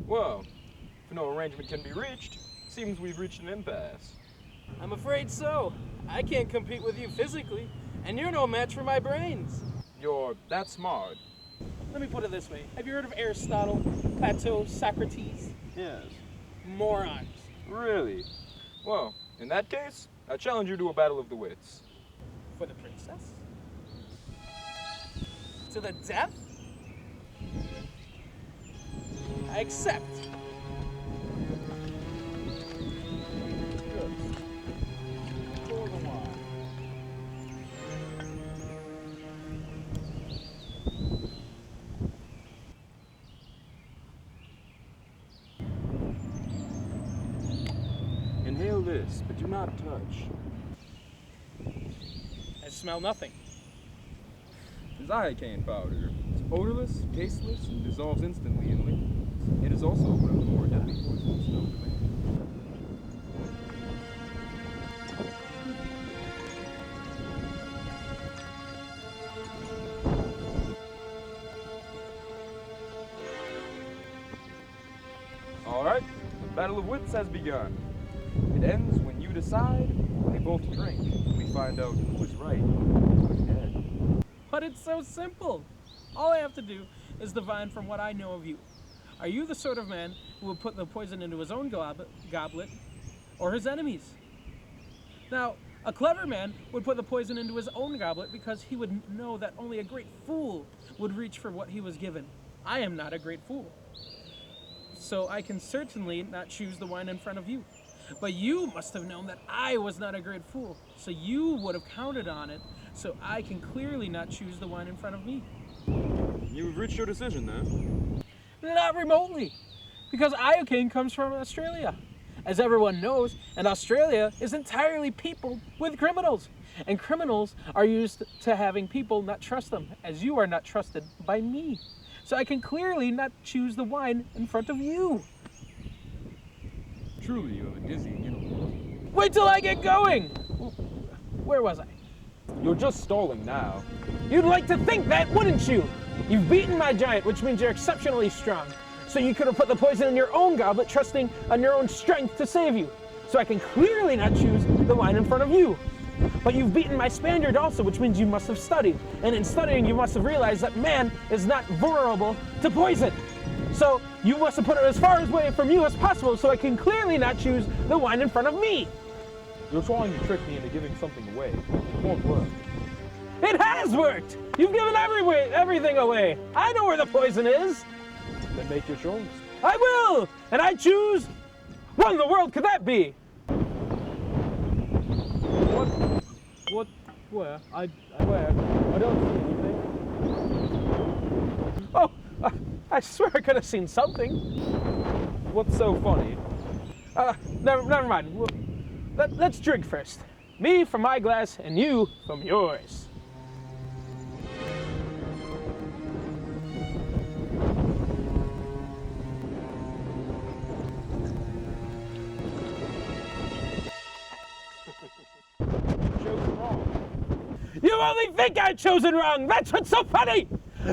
Well, if no arrangement can be reached, seems we've reached an impasse. I'm afraid so. I can't compete with you physically, and you're no match for my brains. You're that smart. Let me put it this way. Have you heard of Aristotle, Plato, Socrates? Yes. Morons. Really? Well, in that case, I challenge you to a battle of the wits. For the princess? To the death? I accept. Good. For the wine. Inhale this, but do not touch. I smell nothing. It is iocane powder. It's odorless, tasteless, and dissolves instantly in liquids. It is also one of the more deadly poisons known to man. All right, the battle of wits has begun. It ends when you decide, when they both drink, and we find out who is right and who is dead. But it's so simple. All I have to do is divine from what I know of you. Are you the sort of man who would put the poison into his own goblet or his enemies? Now, a clever man would put the poison into his own goblet because he would know that only a great fool would reach for what he was given. I am not a great fool. So I can certainly not choose the wine in front of you. But you must have known that I was not a great fool, so you would have counted on it, so I can clearly not choose the wine in front of me. You've reached your decision then? Not remotely, because iocane comes from Australia. As everyone knows, and Australia is entirely peopled with criminals, and criminals are used to having people not trust them, as you are not trusted by me. So I can clearly not choose the wine in front of you. Truly, you have a dizzying intellect. Wait till I get going! Where was I? You're just stalling now. You'd like to think that, wouldn't you? You've beaten my giant, which means you're exceptionally strong. So you could have put the poison in your own goblet, trusting on your own strength to save you. So I can clearly not choose the wine in front of you. But you've beaten my Spaniard also, which means you must have studied. And in studying, you must have realized that man is not vulnerable to poison. So you must have put it as far away from you as possible, so I can clearly not choose the wine in front of me. You're trying to trick me into giving something away. It won't work. It has worked! You've given everything away. I know where the poison is. Then make your choice. I will! And I choose... What in the world could that be? What? Where? Where? I don't see anything. Oh, I swear I could have seen something. What's so funny? Never mind. Let's drink first. Me from my glass and you from yours. You only think I've chosen wrong! That's what's so funny!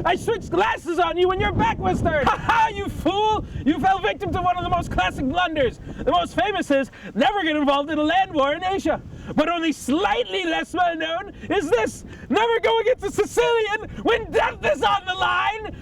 I switched glasses on you when your back was turned! Ha ha, you fool! You fell victim to one of the most classic blunders. The most famous is never get involved in a land war in Asia. But only slightly less well known is this: never go against a Sicilian when death is on the line!